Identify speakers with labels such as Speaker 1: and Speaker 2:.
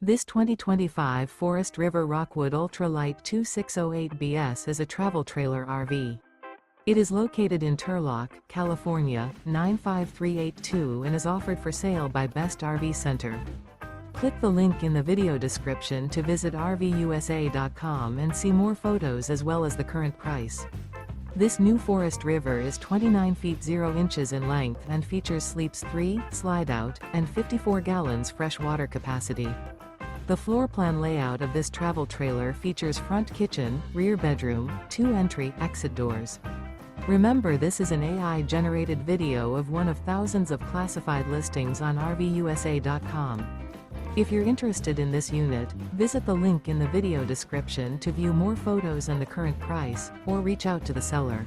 Speaker 1: This 2025 Forest River Rockwood Ultralight 2608BS is a travel trailer RV. It is located in Turlock, California, 95382 and is offered for sale by Best RV Center. Click the link in the video description to visit RVUSA.com and see more photos as well as the current price. This new Forest River is 29 feet 0 inches in length and features sleeps 3, Slideout, and 54 gallons fresh water capacity. The floor plan layout of this travel trailer features front kitchen, rear bedroom, 2 entry/exit doors. Remember, this is an AI-generated video of one of thousands of classified listings on RVUSA.com. If you're interested in this unit, visit the link in the video description to view more photos and the current price, or reach out to the seller.